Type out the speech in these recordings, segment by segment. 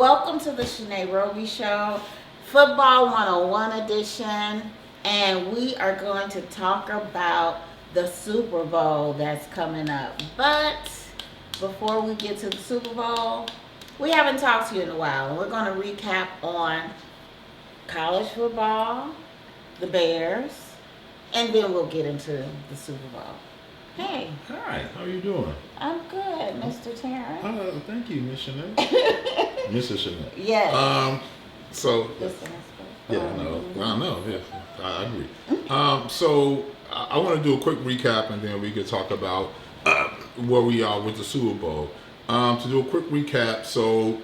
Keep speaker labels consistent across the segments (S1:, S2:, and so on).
S1: Welcome to the Chanee Roby Show, Football 101 edition, and we are going to talk about the Super Bowl that's coming up. But before we get to the Super Bowl, we haven't talked to you in a while, and we're going to recap on college football, the Bears, and then we'll get into the Super Bowl. Hey.
S2: Hi, how are you doing?
S1: I'm good, Mr. Terrence.
S2: Thank you, Miss Chanee. Mrs. Chanee.
S1: Yes.
S2: So,
S1: Listen,
S2: yeah, no, I know, yeah, I agree. So, I want to do a quick recap and then we could talk about where we are with the Super Bowl. To do a quick recap, so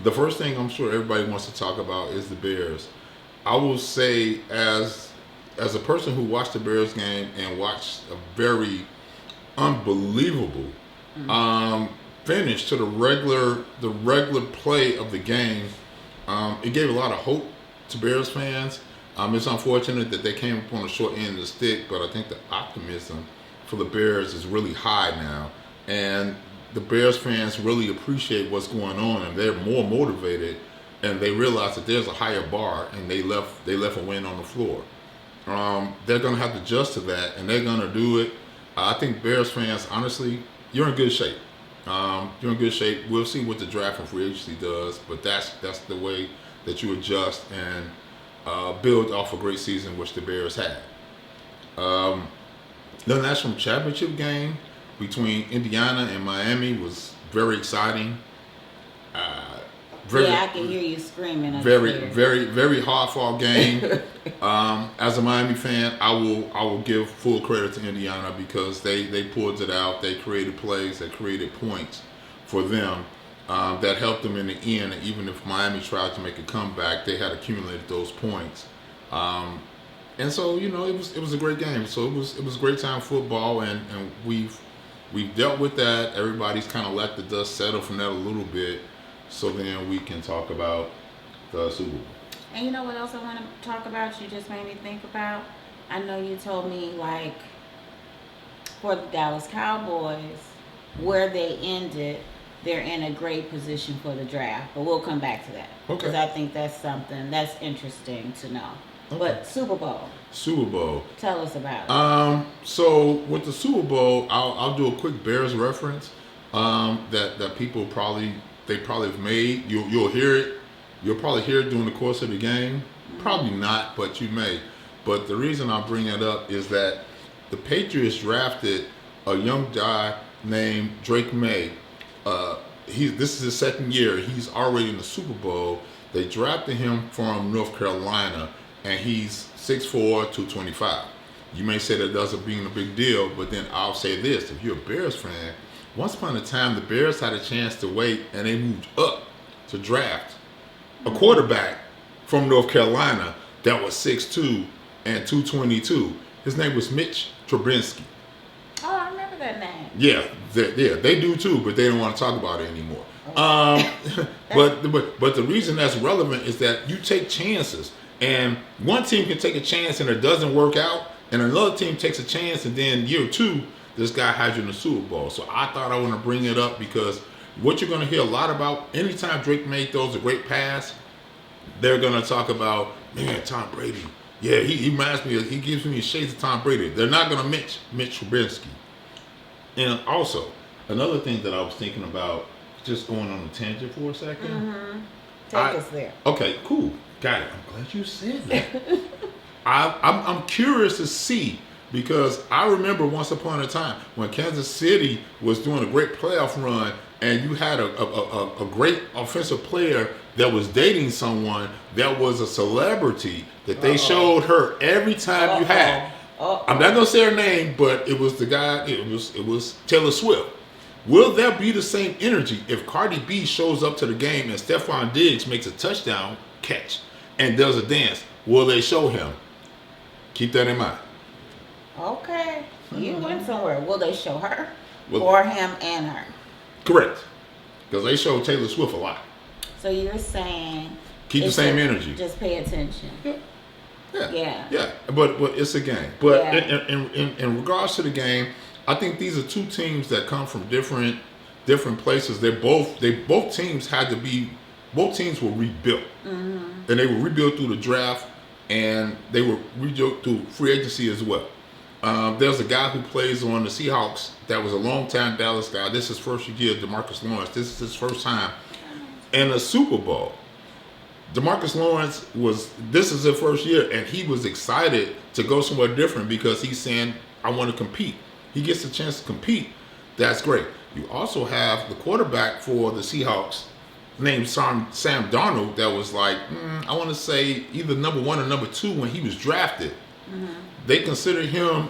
S2: the first thing I'm sure everybody wants to talk about is the Bears. I will say, as a person who watched the Bears game and watched a very unbelievable finish to the regular play of the game, it gave a lot of hope to Bears fans. It's unfortunate that they came up on the short end of the stick, but I think the optimism for the Bears is really high now, and the Bears fans really appreciate what's going on, and they're more motivated, and they realize that there's a higher bar, and they left a win on the floor. They're going to have to adjust to that, and they're going to do it. I think Bears fans, honestly, you're in good shape. You're in good shape. We'll see what the draft and free agency does, but that's the way that you adjust and build off a great season, which the Bears had. The national championship game between Indiana and Miami was very exciting.
S1: I can hear you screaming.
S2: Very hard fought game. As a Miami fan, I will give full credit to Indiana because they pulled it out. They created plays, they created points for them that helped them in the end. And even if Miami tried to make a comeback, they had accumulated those points. And so it was a great game. So it was a great time football, and we've dealt with that. Everybody's kind of let the dust settle from that a little bit. So then we can talk about the Super Bowl.
S1: And you know what else I want to talk about? You just made me think about. I know you told me, like, for the Dallas Cowboys, where they ended, they're in a great position for the draft. But we'll come back to that.
S2: Okay.
S1: Because I think that's something that's interesting to know.
S2: Okay.
S1: But Super Bowl. Tell us about it.
S2: So with the Super Bowl, I'll do a quick Bears reference that people probably have made. You'll hear it. You'll probably hear it during the course of the game. Probably not, but you may. But the reason I bring it up is that the Patriots drafted a young guy named Drake May. This is his second year. He's already in the Super Bowl. They drafted him from North Carolina, and he's 6'4", 225. You may say that doesn't being a big deal, but then I'll say this: if you're a Bears fan, once upon a time, the Bears had a chance to wait, and they moved up to draft a quarterback from North Carolina that was 6'2" and 222. His name was Mitch Trubisky.
S1: Oh, I remember that name.
S2: Yeah, they do too, but they don't want to talk about it anymore. But the reason that's relevant is that you take chances, and one team can take a chance and it doesn't work out, and another team takes a chance, and then year two, this guy has you in the Super Bowl. So I thought I want to bring it up because what you're going to hear a lot about, anytime Drake May throws a great pass, they're going to talk about, man, Tom Brady. Yeah, he reminds me, he gives me shades of Tom Brady. They're not going to Mitch Trubisky. And also, another thing that I was thinking about, just going on a tangent for a second.
S1: Mm-hmm. Take us there.
S2: Okay, cool. Got it. I'm glad you said that. I'm curious to see, because I remember once upon a time when Kansas City was doing a great playoff run, and you had a great offensive player that was dating someone that was a celebrity that they showed her every time you had. I'm not gonna say her name, but it was the guy. It was Taylor Swift. Will there be the same energy if Cardi B shows up to the game and Stephon Diggs makes a touchdown catch and does a dance? Will they show him? Keep that in mind.
S1: Okay, you went somewhere. Will they show her, or him and her?
S2: Correct, because they show Taylor Swift a lot.
S1: So you're saying
S2: keep the same energy.
S1: Just pay attention. Yeah.
S2: But it's a game. But in regards to the game, I think these are two teams that come from different places. Both teams had to be both teams were rebuilt, and they were rebuilt through the draft, and they were rebuilt through free agency as well. There's a guy who plays on the Seahawks that was a long-time Dallas guy. This is his first year, DeMarcus Lawrence. This is his first time in a Super Bowl. DeMarcus Lawrence this is his first year, and he was excited to go somewhere different because he's saying, I want to compete. He gets a chance to compete. That's great. You also have the quarterback for the Seahawks named Sam Darnold that was like, I want to say either number 1 or number 2 when he was drafted. They considered him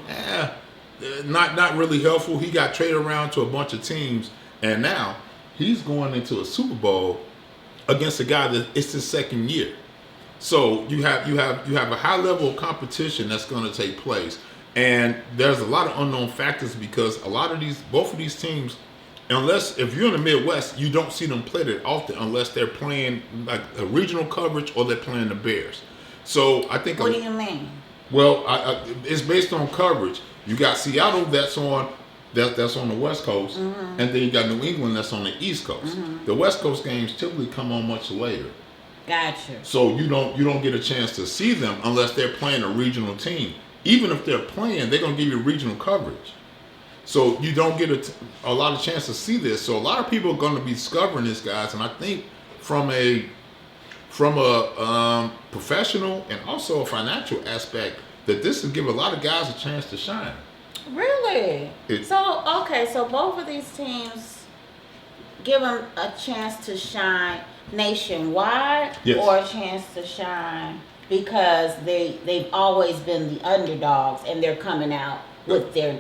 S2: not really helpful. He got traded around to a bunch of teams, and now he's going into a Super Bowl against a guy that it's his second year. So you have a high level of competition that's going to take place, and there's a lot of unknown factors because both of these teams, unless if you're in the Midwest, you don't see them play that often unless they're playing like a regional coverage or they're playing the Bears. So I think.
S1: What do you mean?
S2: Well, it's based on coverage. You got Seattle that's on the West Coast, and then you got New England that's on the East Coast. The West Coast games typically come on much later.
S1: Gotcha.
S2: So you don't get a chance to see them unless they're playing a regional team. Even if they're playing, they're gonna give you regional coverage. So you don't get a lot of chance to see this. So a lot of people are gonna be discovering this, guys, and I think from a professional and also a financial aspect, that this will give a lot of guys a chance to shine.
S1: Really? So both of these teams give them a chance to shine nationwide,
S2: yes,
S1: or a chance to shine because they've always been the underdogs and they're coming out with their.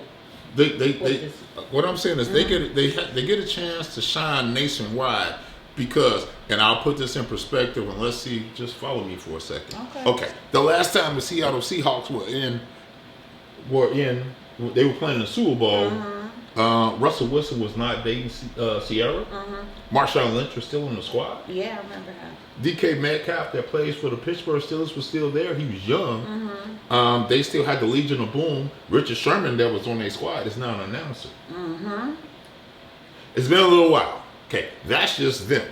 S2: What I'm saying is they get a chance to shine nationwide. Because, and I'll put this in perspective, and let's see, just follow me for a second. Okay. The last time the Seattle Seahawks they were playing the Super Bowl. Russell Wilson was not dating Sierra. Marshawn Lynch was still in the squad.
S1: Yeah, I remember that.
S2: DK Metcalf that plays for the Pittsburgh Steelers was still there. He was young. They still had the Legion of Boom. Richard Sherman that was on their squad is now an announcer. It's been a little while. Okay, that's just them.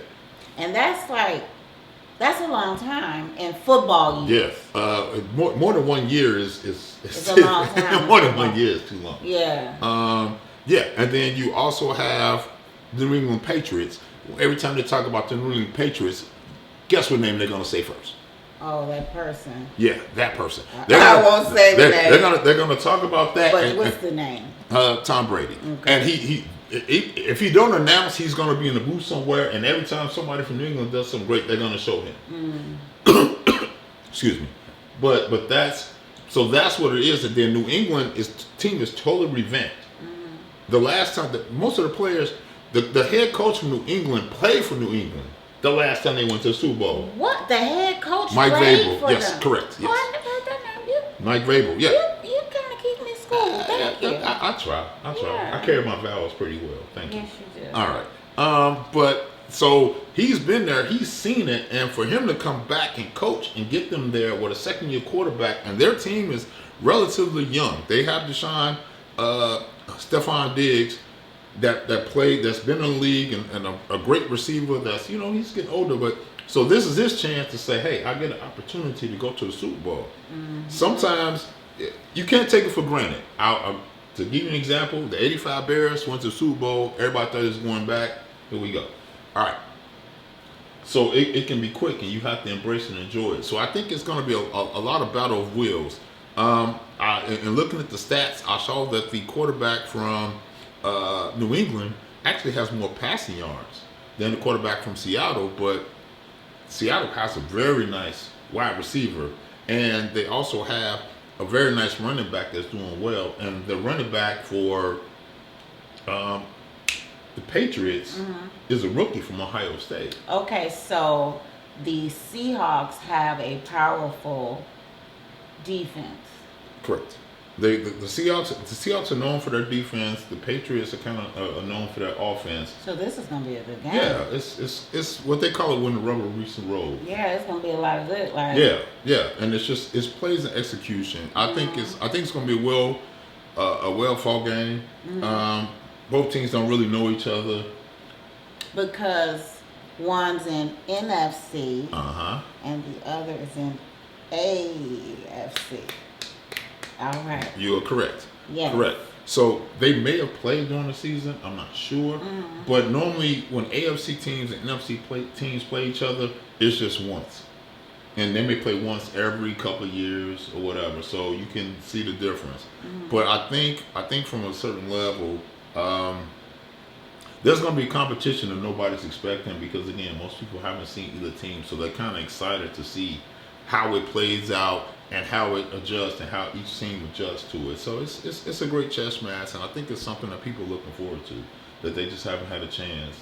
S1: And that's a long time in football years.
S2: Yes. More than 1 year is
S1: it's a long time.
S2: More than 1 year is too long.
S1: Yeah.
S2: Yeah, and then you also have the New England Patriots. Every time they talk about the New England Patriots, guess what name they're going to say first?
S1: Oh, that person.
S2: Yeah, that person.
S1: I won't say the name.
S2: They're going to talk about that.
S1: But what's the name?
S2: Tom Brady. Okay. And he if he don't announce, he's going to be in the booth somewhere, and every time somebody from New England does something great, they're going to show him. Excuse me. But that's what it is. And then New England team is totally revamped. The last time most of the players, the head coach from New England played for New England the last time they went to the Super Bowl.
S1: What? The head coach
S2: Mike
S1: played
S2: Vrabel.
S1: for
S2: Yes,
S1: them?
S2: correct. Yes.
S1: Oh, I never heard that name.
S2: Mike Vrabel. Yeah.
S1: You kind of keep me in school. Thank you.
S2: I try.
S1: Yeah.
S2: I carry my vowels pretty well. Thank you.
S1: Yes, you do.
S2: All right. But so he's been there. He's seen it, and for him to come back and coach and get them there with a second-year quarterback, and their team is relatively young. They have Stephon Diggs that's been in the league and a great receiver. That's he's getting older, but so this is his chance to say, hey, I get an opportunity to go to the Super Bowl. Sometimes you can't take it for granted. To give you an example, the '85 Bears went to the Super Bowl. Everybody thought it was going back. Here we go. All right. So it can be quick, and you have to embrace and enjoy it. So I think it's going to be a lot of battle of wills. And looking at the stats, I saw that the quarterback from New England actually has more passing yards than the quarterback from Seattle, but Seattle has a very nice wide receiver, and they also have a very nice running back that's doing well. And the running back for the Patriots is a rookie from Ohio State.
S1: Okay, so the Seahawks have a defense.
S2: Correct. The Seahawks are known for their defense. The Patriots are kind of known for their offense.
S1: So this is gonna be a good game.
S2: Yeah, it's what they call it when the rubber meets the road.
S1: Yeah, it's gonna be a lot of good. Like
S2: yeah, and it's plays and execution. I think it's gonna be a well fought game. Both teams don't really know each other
S1: because One's in NFC,
S2: Uh-huh.
S1: and the other is in AFC. All right.
S2: You are correct.
S1: Yes.
S2: Correct. So they may have played during the season. I'm not sure. But normally, when AFC teams and NFC teams play each other, it's just once, and they may play once every couple of years or whatever. So you can see the difference. But I think from a certain level, there's going to be competition that nobody's expecting because again, most people haven't seen either team, so they're kind of excited to see how it plays out and how it adjusts and how each team adjusts to it. So it's a great chess match, and I think it's something that people are looking forward to that they just haven't had a chance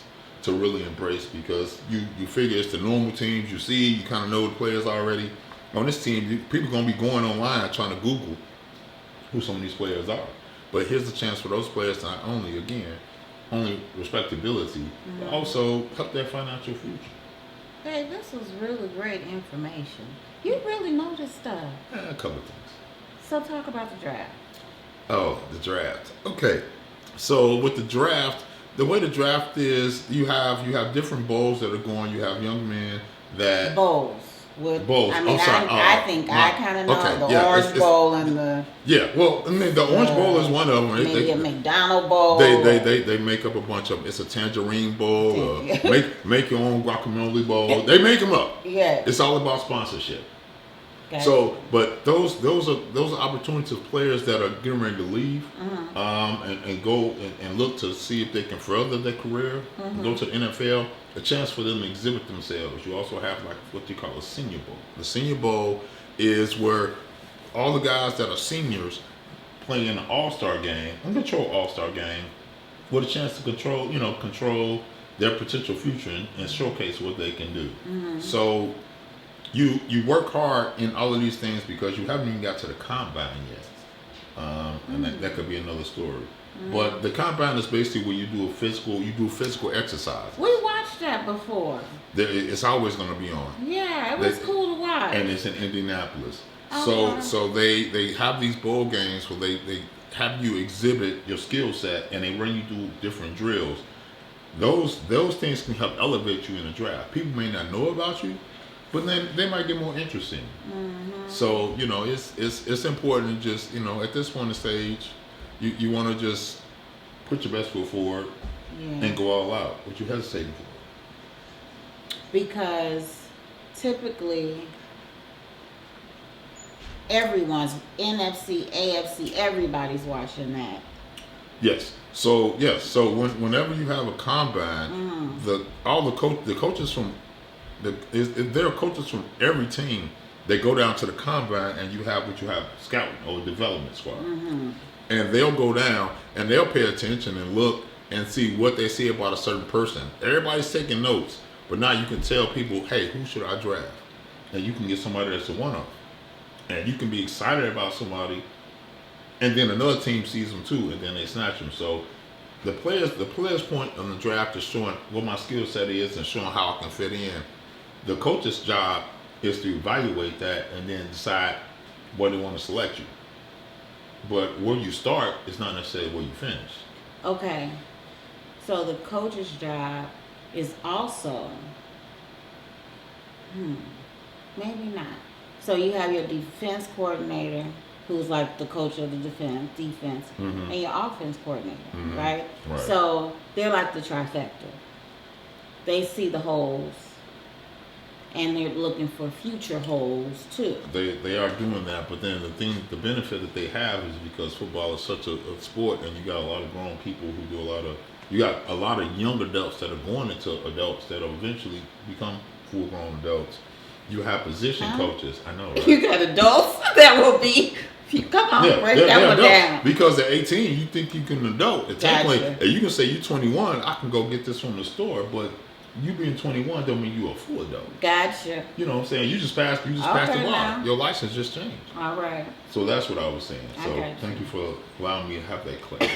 S2: to really embrace because you figure it's the normal teams you see, you kind of know the players already. On this team, people are going to be going online trying to Google who some of these players are. But here's the chance for those players to not only respectability, but also help their financial future.
S1: Hey, this was really great information. You really know this stuff.
S2: A couple of things.
S1: So talk about the draft.
S2: Oh, the draft. Okay. So with the draft, the way the draft is, you have different bowls that are going. You have young men that
S1: Bowls.
S2: Bowls.
S1: I mean, I think I kind of know the orange bowl and the.
S2: Yeah, well, I mean, the orange bowl is one of them.
S1: Maybe a McDonald bowl.
S2: They make up a bunch of them. It's a tangerine bowl. Make your own guacamole bowl. They make them up.
S1: Yeah.
S2: It's all about sponsorship.
S1: Okay.
S2: So, but those are opportunities of players that are getting ready to leave, and go and look to see if they can further their career, go to the NFL, a chance for them to exhibit themselves. You also have like what you call a senior bowl. The senior bowl is where all the guys that are seniors play in an all-star game, a control all-star game, with a chance to control their potential future and showcase what they can do. So you work hard in all of these things because you haven't even got to the combine yet, and that could be another story. But the combine is basically where you do physical exercise.
S1: We watched that before.
S2: It's always going to be on.
S1: Yeah, it was cool to watch.
S2: And it's in Indianapolis.
S1: Okay.
S2: So they have these bowl games where they have you exhibit your skill set and they run you through different drills. Those things can help elevate you in the draft. People may not know about you, but then they might get more interested in you. So it's important to just at this point in the stage, you want to just put your best foot forward and go all out. What you hesitating for?
S1: Because typically everyone's NFC, AFC, everybody's watching that.
S2: Yes. So whenever you have a combine, the coaches from there are coaches from every team. They go down to the combine, and you have scouting or development squad, and they'll go down and they'll pay attention and look and see what they see about a certain person. Everybody's taking notes, but now you can tell people, hey, who should I draft? And you can get somebody that's a one-off, and you can be excited about somebody, and then another team sees them too, and then they snatch them. So the players' point on the draft is showing what my skill set is and showing how I can fit in. The coach's job is to evaluate that and then decide where they want to select you. But where you start is not necessarily where you finish.
S1: Okay. So the coach's job is also, maybe not. So you have your defense coordinator, who's like the coach of the defense, and your offense coordinator, right? So they're like the trifecta. They see the holes, and they're looking for future holes too.
S2: They are doing that, but then the benefit that they have is because football is such a sport, and you got a lot of grown people who do you got a lot of young adults that are going into adults that will eventually become full-grown adults. You have position coaches. I know, right?
S1: You got adults that will be. Come on, break that one down.
S2: Because at 18, you think you can adult. At
S1: Gotcha.
S2: You can say you're 21. I can go get this from the store, but you being 21 don't mean you're a full adult.
S1: Gotcha.
S2: You know what I'm saying? You just passed the bar.
S1: Now.
S2: Your license just changed.
S1: All right.
S2: So that's what I was saying. So thank you for allowing me to have that clarity.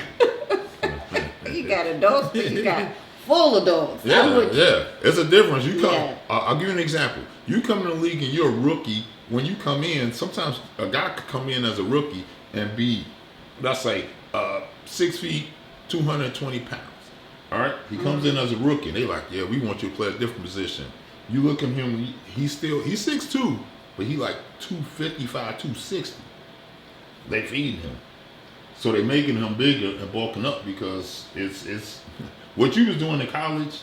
S1: You got adults, but you got full adults.
S2: Yeah. It's a difference. You come. I'll give you an example. You come in the league and you're a rookie. When you come in, sometimes a guy could come in as a rookie and be, let's say, 6 feet, 220 pounds. All right, he comes in as a rookie. They like, yeah, we want you to play a different position. You look at him, he's 6'2", but he like 255, 260. They feeding him, so they making him bigger and bulking up because it's what you was doing in college.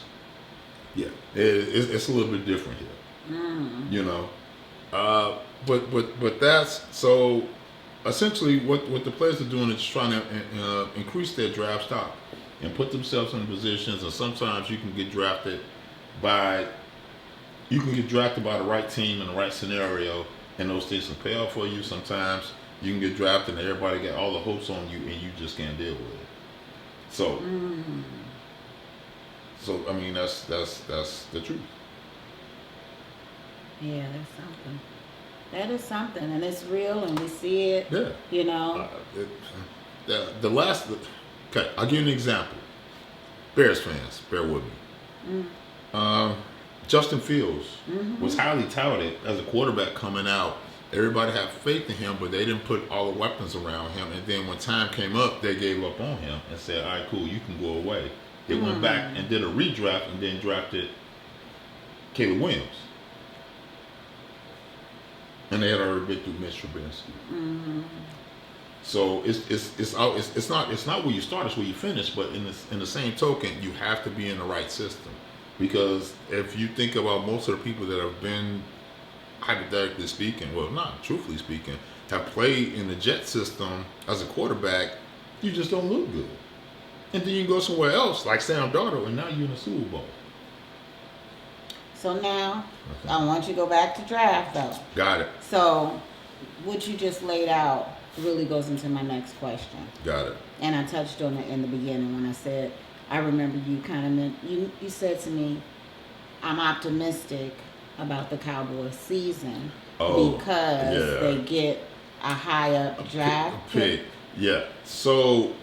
S2: Yeah, it's a little bit different here, you know. But that's so. Essentially, what the players are doing is trying to increase their draft stock and put themselves in positions. And sometimes you can get drafted by the right team in the right scenario, and those things can pay off for you. Sometimes you can get drafted and everybody got all the hopes on you, and you just can't deal with it. So, I mean, that's the truth.
S1: Yeah, that's something. That is something, and it's real, and we see it.
S2: Yeah.
S1: You know.
S2: The last. Okay, I'll give you an example. Bears fans, bear with me. Justin Fields was highly touted as a quarterback coming out. Everybody had faith in him, but they didn't put all the weapons around him. And then when time came up, they gave up on him and said, "All right, cool, you can go away." They went back and did a redraft and then drafted Caleb Williams. And they had already been through Mitch Trubisky. So it's not where you start, it's where you finish. But in the same token, you have to be in the right system, because if you think about most of the people that have been, hypothetically speaking, well, not truthfully speaking, have played in the Jet system as a quarterback, you just don't look good. And then you go somewhere else like Sam Darnold, and now you're in the Super Bowl.
S1: So now, I want you to go back to draft, though.
S2: Got it.
S1: So, what you just laid out really goes into my next question.
S2: Got it.
S1: And I touched on it in the beginning when I said, I remember you you said to me, I'm optimistic about the Cowboys season because they get a high up draft pick.
S2: Yeah. So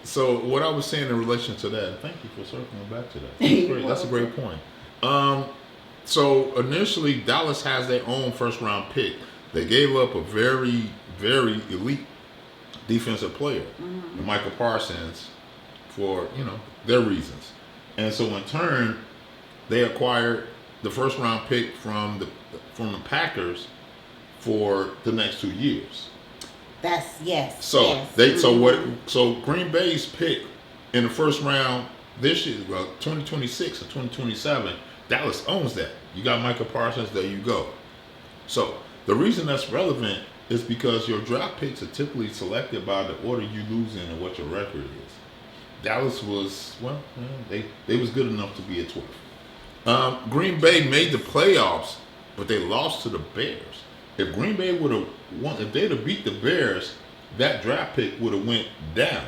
S2: what I was saying in relation to that, thank you for circling back to that. That's great. That's a great point. So initially, Dallas has their own first round pick. They gave up a very, very elite defensive player, Michael Parsons, for their reasons. And so in turn, they acquired the first round pick from the Packers for the next 2 years.
S1: That's yes.
S2: So
S1: yes.
S2: So Green Bay's pick in the first round this year, 2026 or 2027. Dallas owns that. You got Michael Parsons, there you go. So the reason that's relevant is because your draft picks are typically selected by the order you lose in and what your record is. Dallas was, they was good enough to be a 12th. Green Bay made the playoffs, but they lost to the Bears. If Green Bay would have won, if they'd have beat the Bears, that draft pick would have went down.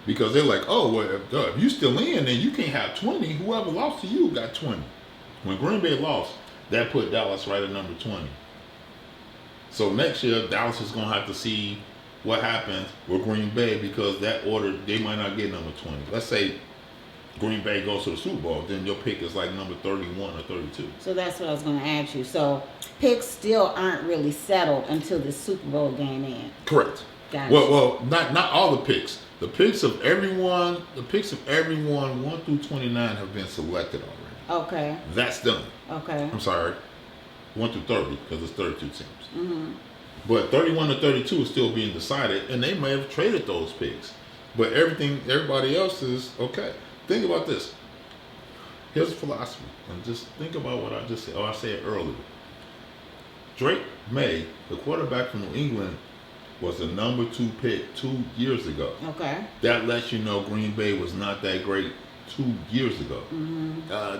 S2: Because they're like, oh, well, if you still in, then you can't have 20. Whoever lost to you got 20. When Green Bay lost, that put Dallas right at number 20. So next year, Dallas is going to have to see what happens with Green Bay, because that order, they might not get number 20. Let's say Green Bay goes to the Super Bowl, then your pick is like number 31 or 32.
S1: So that's what I was going to ask you. So picks still aren't really settled until the Super Bowl game ends.
S2: Correct.
S1: Gotcha.
S2: Well, not all the picks. The picks of everyone 1 through 29 have been selected already.
S1: Okay.
S2: That's done.
S1: Okay.
S2: I'm sorry, 1 through 30, because it's 32 teams. But 31 to 32 is still being decided, and they may have traded those picks. But everybody else is okay. Think about this. Here's a philosophy, and just think about what I just said. I said earlier. Drake May, the quarterback from New England, was the number 2 pick 2 years ago.
S1: Okay.
S2: That lets you know Green Bay was not that great 2 years ago.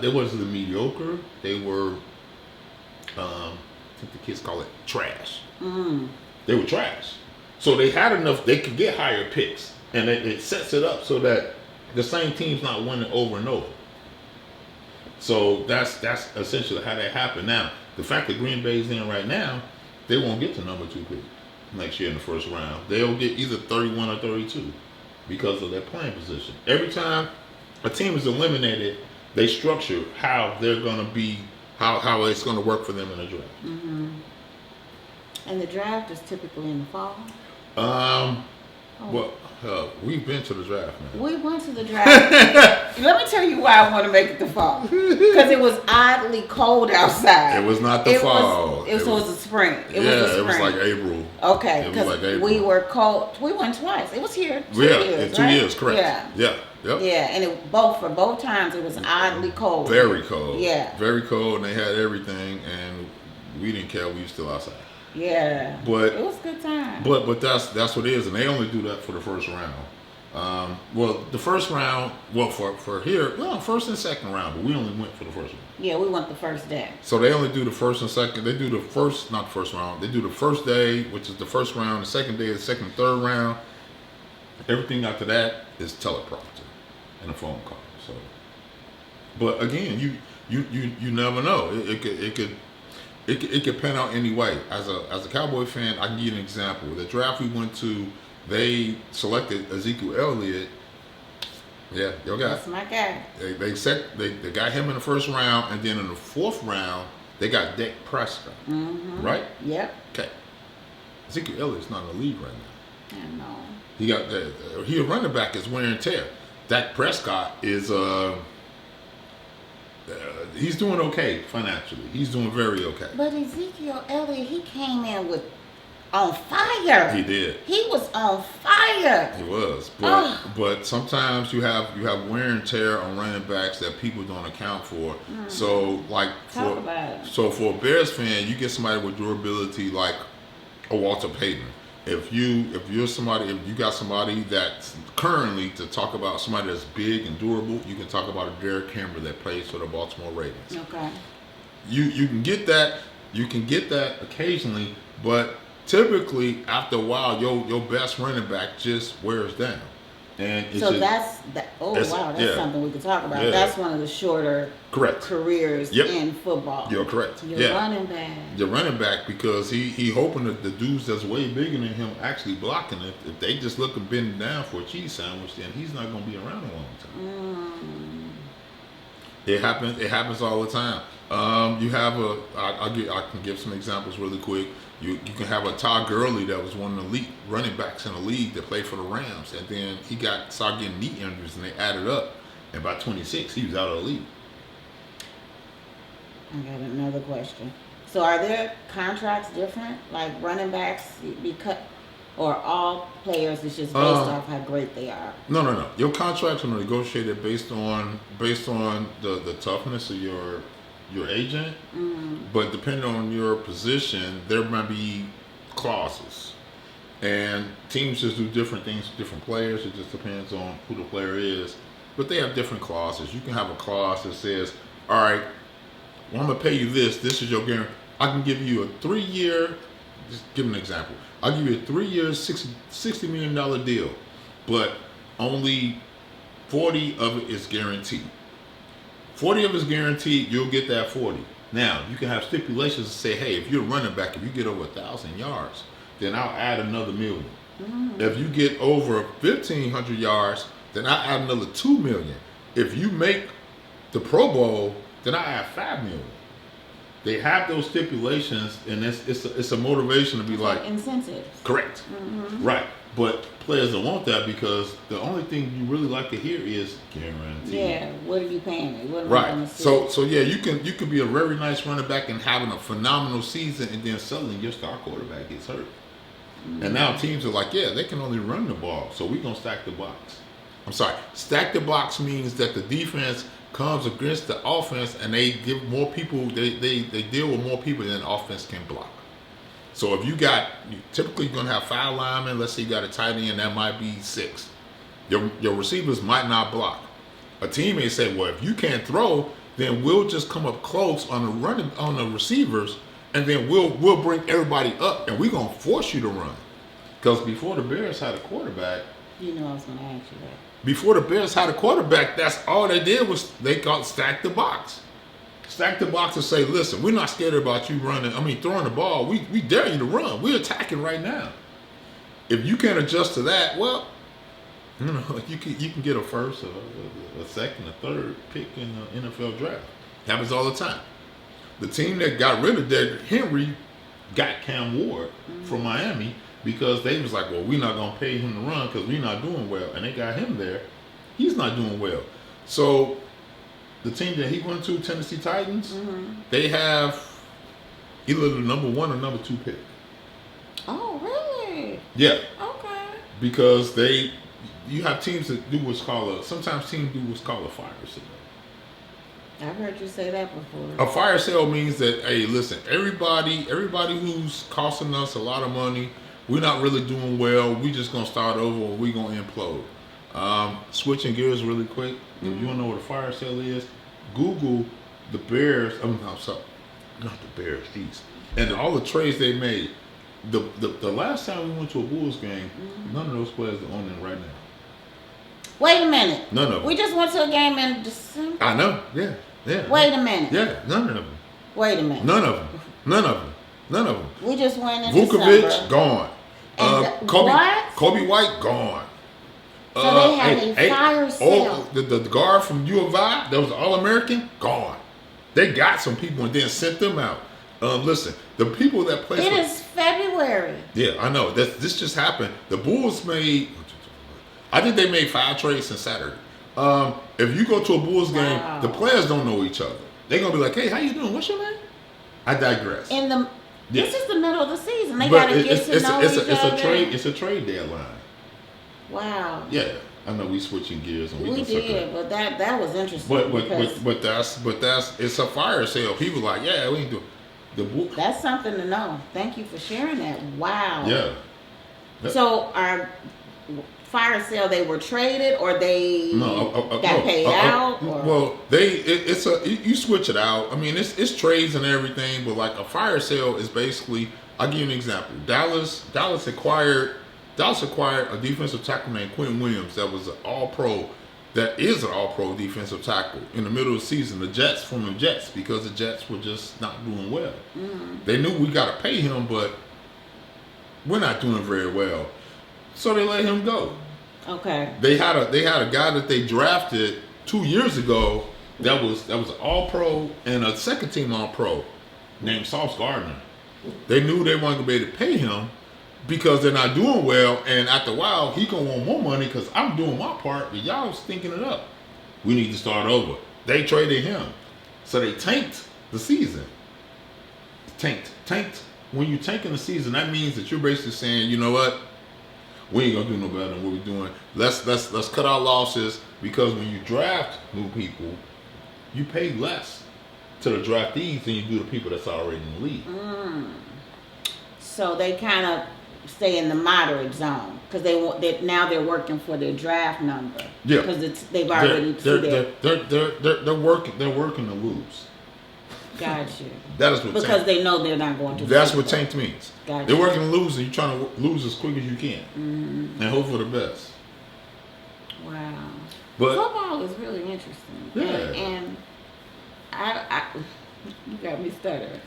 S2: They wasn't mediocre. They were, I think the kids call it trash. They were trash. So they had enough, they could get higher picks. And it sets it up so that the same team's not winning over and over. So that's essentially how that happened. Now, the fact that Green Bay's in right now, they won't get to number 2 pick next year in the first round. They'll get either 31 or 32 because of their playing position. Every time a team is eliminated, they structure how they're going to be, how it's going to work for them in the draft.
S1: And the draft is typically in the fall?
S2: Well, we've been to the draft, man.
S1: We went to the draft. Let me tell you why I want to make it the fall. Because it was oddly cold outside.
S2: It was not the fall.
S1: It was the spring. It
S2: was like April.
S1: Okay,
S2: it was
S1: because
S2: like April.
S1: we were cold. We went twice. It was here 2
S2: Yeah,
S1: years,
S2: 2
S1: right?
S2: years, correct.
S1: Yeah.
S2: Yep.
S1: Yeah, and for both times it was oddly cold.
S2: Very cold.
S1: Yeah.
S2: Very cold, and they had everything, and we didn't care. We were still outside.
S1: Yeah.
S2: But
S1: it was a good time.
S2: But that's what it is, and they only do that for the first round. Well, the first round, for here, well, first and second round, but we only went for the first one.
S1: Yeah, we went the first day.
S2: So they only do the first and second. They do the first, not the first round. They do the first day, which is the first round. The second day is the second and third round. Everything after that is teleprompter and a phone call. So, but again, you never know. It could pan out any way. As a Cowboy fan, I can give you an example. The draft we went to, they selected Ezekiel Elliott. Yeah, your guy.
S1: That's my guy.
S2: They got him in the first round, and then in the fourth round they got Dak Prescott.
S1: Mm-hmm.
S2: Right?
S1: Yep.
S2: Okay. Ezekiel Elliott's not in the league right now.
S1: I know.
S2: He got he a running back is wear and tear. Dak Prescott is he's doing okay financially. He's doing very okay.
S1: But Ezekiel Elliott, he came in on fire.
S2: He did.
S1: He was on fire.
S2: He was, but sometimes you have wear and tear on running backs that people don't account for. So for a Bears fan, you get somebody with durability like a Walter Payton. If you got somebody that's currently to talk about somebody that's big and durable, you can talk about a Derrick Henry that plays for the Baltimore Ravens.
S1: Okay.
S2: You can get that. You can get that occasionally, but typically after a while, your best running back just wears down. And it's
S1: that's something we could talk about. Yeah. That's one of the shorter careers in football.
S2: You're correct.
S1: Your running back.
S2: Your running back, because he hoping that the dudes that's way bigger than him actually blocking it. If they just look and bend down for a cheese sandwich, then he's not going to be around a long time. It happens all the time. You have I can give some examples really quick. You can have a Todd Gurley that was one of the elite running backs in the league that played for the Rams, and then he started getting knee injuries, and they added up, and by 26 he was out of the league.
S1: I got another question. So are there contracts different, like running backs, or all players is just based off how great they are?
S2: No. Your contracts are negotiated based on the toughness of your agent, but depending on your position, there might be clauses, and teams just do different things to different players. It just depends on who the player is, but they have different clauses. You can have a clause that says, all right, well, I'm gonna pay you this is your guarantee. I can give you a 3-year, just give an example, I'll give you a 3-year $60 million deal, but only 40 of it is guaranteed. 40 of it's guaranteed, you'll get that 40. Now, you can have stipulations to say, hey, if you're a running back, if you get over 1,000 yards, then I'll add another $1 million. If you get over 1,500 yards, then I'll add another $2 million. If you make the Pro Bowl, then I add $5 million. They have those stipulations, and it's a motivation to be like
S1: incentives.
S2: Correct. Right. But players don't want that, because the only thing you really like to hear is guarantee.
S1: Yeah, what are you paying me? What am
S2: right.
S1: I gonna see?
S2: So yeah, you can be a very nice running back and having a phenomenal season, and then suddenly your star quarterback gets hurt. And now teams are like, yeah, they can only run the ball, so we're gonna stack the box. I'm sorry, stack the box means that the defense comes against the offense, and they give more people. They deal with more people than the offense can block. So if you typically you're gonna have 5 linemen. Let's say you got a tight end, that might be 6. Your receivers might not block. A team may say, well, if you can't throw, then we'll just come up close on the receivers, and then we'll bring everybody up, and we're gonna force you to run. Because before the Bears had a quarterback,
S1: I was gonna ask you that.
S2: Before the Bears had a quarterback, that's all they did was they called stack the box. Stack the box and say, listen, we're not scared about you throwing the ball. We dare you to run. We're attacking right now. If you can't adjust to that, well, you can get a first, a second, a third pick in the NFL draft. Happens all the time. The team that got rid of Derrick Henry got Cam Ward from Miami, because they was like, well, we're not gonna pay him to run because we're not doing well, and they got him there. He's not doing well. So the team that he went to, Tennessee Titans, they have either the number 1 or number 2 pick.
S1: Oh, really?
S2: Yeah.
S1: Okay.
S2: Because you have teams that do what's called sometimes teams do what's called a fire sale.
S1: I've heard you say that before.
S2: A fire sale means that, hey, listen, everybody who's costing us a lot of money, we're not really doing well. We just gonna start over, or we gonna implode. Switching gears really quick. If you don't know what a fire sale is, Google the Bears. I'm sorry, not the Bears. These and all the trades they made. The last time we went to a Bulls game, none of those players are on them right now.
S1: Wait a minute.
S2: None of them.
S1: We just went to a game in December.
S2: I know. Yeah. Yeah.
S1: Wait a minute.
S2: Yeah. None of them.
S1: Wait a minute.
S2: None of them. None of them. None of them.
S1: We just went in
S2: Vukovic
S1: December.
S2: gone.
S1: What?
S2: Kobe White gone.
S1: So they had a fire sale.
S2: The guard from U of I that was an All-American gone. They got some people and then sent them out. Listen, the people that play.
S1: It is February.
S2: Yeah, I know. This just happened. The Bulls made. I think they made 5 trades since Saturday. If you go to a Bulls game, the players don't know each other. They're gonna be like, "Hey, how you doing? What's your name?" I digress.
S1: This is the middle of the season. They gotta get to know each other.
S2: It's a trade deadline.
S1: Wow.
S2: Yeah, I know we switching gears and
S1: we did, but that was interesting.
S2: But that's it's a fire sale. People like, yeah, we can do it.
S1: That's something to know. Thank you for sharing that. Wow.
S2: Yeah.
S1: So our fire sale, they were traded or they got paid out? Or?
S2: Well, you switch it out. I mean, it's trades and everything, but like a fire sale is basically. I'll give you an example. Dallas acquired a defensive tackle named Quentin Williams that was an All-Pro. That is an All-Pro defensive tackle in the middle of the season. The Jets because the Jets were just not doing well. They knew we got to pay him, but we're not doing very well. So they let him go.
S1: Okay.
S2: They had a guy that they drafted 2 years ago that was an All-Pro and a second team All-Pro named Sauce Gardner. They knew they weren't gonna be able to pay him because they're not doing well, and after a while he gonna want more money because I'm doing my part, but y'all stinking it up. We need to start over. They traded him, so they tanked the season. Tanked. When you tanking the season, that means that you're basically saying, you know what? We ain't gonna do no better than what we're doing. Let's cut our losses because when you draft new people, you pay less to the draftees than you do the people that's already in the league.
S1: So they kind of stay in the moderate zone because they're working for their draft number.
S2: Yeah,
S1: because they've already
S2: they're working to lose.
S1: Got you.
S2: That is what
S1: because they know they're not going to.
S2: That's what tanked means.
S1: Gotcha.
S2: They're working to lose, and you're trying to lose as quick as you can, and hope for the best.
S1: Wow.
S2: But
S1: football is really interesting.
S2: Yeah.
S1: And I you got me stuttering.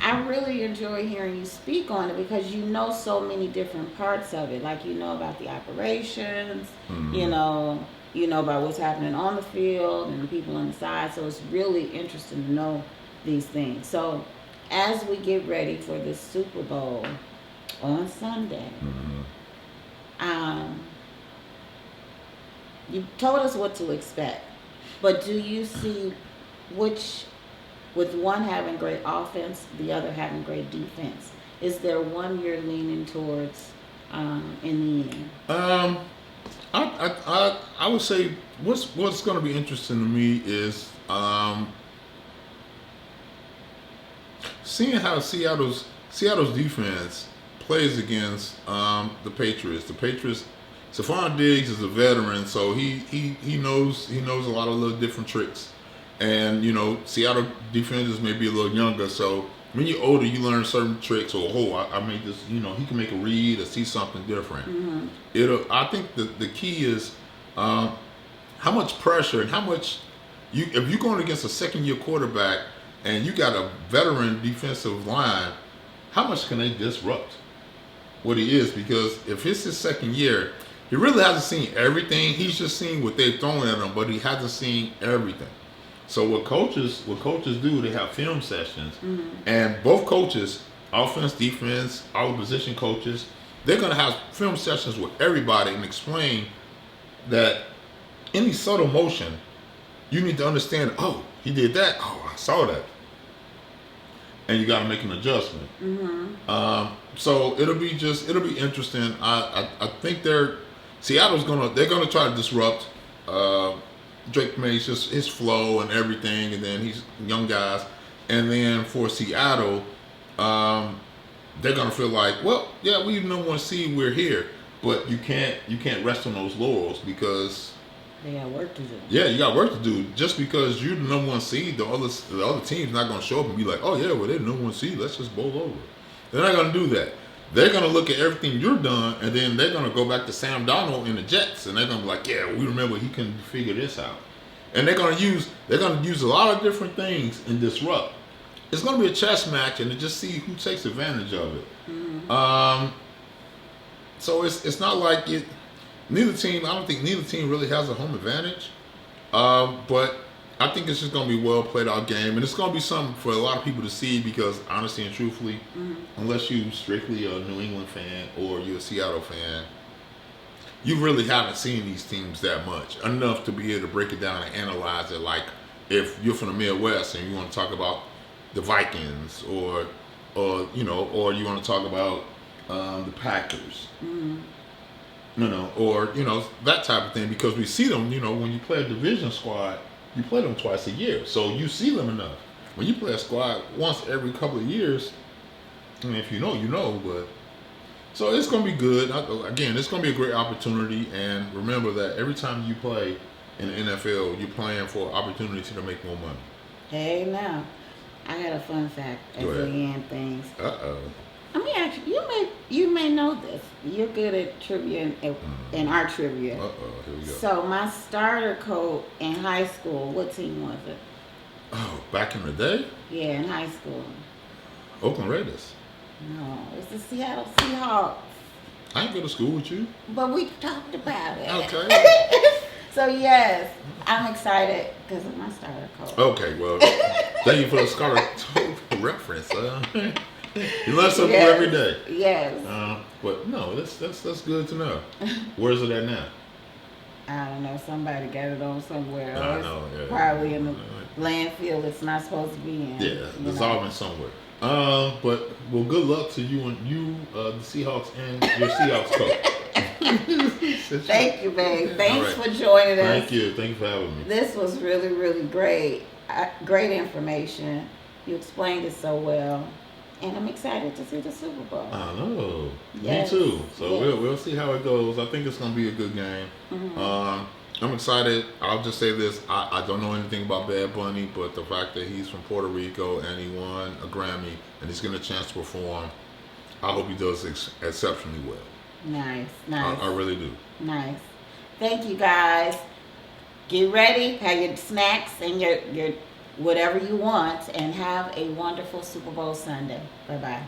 S1: I really enjoy hearing you speak on it because you know so many different parts of it. Like you know about the operations, you know about what's happening on the field and the people inside. So it's really interesting to know these things. So as we get ready for this Super Bowl on Sunday, you told us what to expect, but do you see which, with one having great offense, the other having great defense, is there one you're leaning towards in the end?
S2: I would say what's going to be interesting to me is seeing how Seattle's defense plays against the Patriots. The Patriots, Stephon Diggs is a veteran, so he knows a lot of little different tricks. And Seattle defenders may be a little younger, so when you're older, you learn certain tricks. Or I made this. He can make a read or see something different. I think the key is how much pressure and how much if you're going against a second-year quarterback and you got a veteran defensive line, how much can they disrupt what he is? Because if it's his second year, he really hasn't seen everything. He's just seen what they've thrown at him, but he hasn't seen everything. So what coaches do, they have film sessions, and both coaches, offense, defense, all the position coaches, they're going to have film sessions with everybody and explain that any subtle motion, you need to understand, oh, he did that. Oh, I saw that. And you got to make an adjustment. So it'll be interesting. I think Seattle's they're gonna try to disrupt. Drake makes just his flow and everything, and then he's young guys, and then for Seattle, they're gonna feel like, well, yeah, we number one seed, we're here, but you can't rest on those laurels because
S1: they got work to do.
S2: Yeah, you got work to do. Just because you're the number one seed, the other team's not gonna show up and be like, oh yeah, well they're the number one seed, let's just bowl over. They're not gonna do that. They're gonna look at everything you're done, and then they're gonna go back to Sam Darnold in the Jets, and they're gonna be like, yeah, we remember he can figure this out. And they're gonna use a lot of different things and disrupt. It's gonna be a chess match, and to just see who takes advantage of it. So it's not like it. I don't think neither team really has a home advantage. But I think it's just going to be a well played out game. And it's going to be something for a lot of people to see because, honestly and truthfully, unless you're strictly a New England fan or you're a Seattle fan, you really haven't seen these teams that much. Enough to be able to break it down and analyze it. Like if you're from the Midwest and you want to talk about the Vikings or you want to talk about the Packers. Or that type of thing, because we see them. When you play a division squad, you play them twice a year, so you see them enough. When you play a squad once every couple of years, I mean, if you know, but so it's gonna be good. Again, it's gonna be a great opportunity, and remember that every time you play in the NFL, you're playing for opportunity to make more money.
S1: Hey, now I got a fun fact as we end things. I mean, actually, you may know this. You're good at trivia and our trivia.
S2: Here we go.
S1: So my starter coat in high school, what team was it?
S2: Oh, back in the day?
S1: Yeah, in high school.
S2: Oakland Raiders.
S1: No, it's the Seattle Seahawks.
S2: I didn't go to school with you.
S1: But we talked about it.
S2: Okay.
S1: So yes, I'm excited because of my starter coat.
S2: Okay, well, thank you for the starter coat reference. You learn something every day.
S1: Yes.
S2: But no, that's good to know. Where's it at now?
S1: I don't know. Somebody got it on somewhere else.
S2: I know. Yeah.
S1: Probably in the landfill it's not supposed to be in.
S2: Yeah, dissolving somewhere. But good luck to you and the Seahawks and your Seahawks coach.
S1: Thank you, babe. Thanks for joining us.
S2: Thank you for having me.
S1: This was really, really great. Great information. You explained it so well. And I'm excited to see the Super Bowl.
S2: I know.
S1: Yes.
S2: Me too. So we'll see how it goes. I think it's going to be a good game. I'm excited. I'll just say this. I don't know anything about Bad Bunny, but the fact that he's from Puerto Rico and he won a Grammy and he's getting a chance to perform, I hope he does exceptionally well.
S1: Nice.
S2: I really do.
S1: Nice. Thank you, guys. Get ready. Have your snacks and your whatever you want, and have a wonderful Super Bowl Sunday. Bye-bye.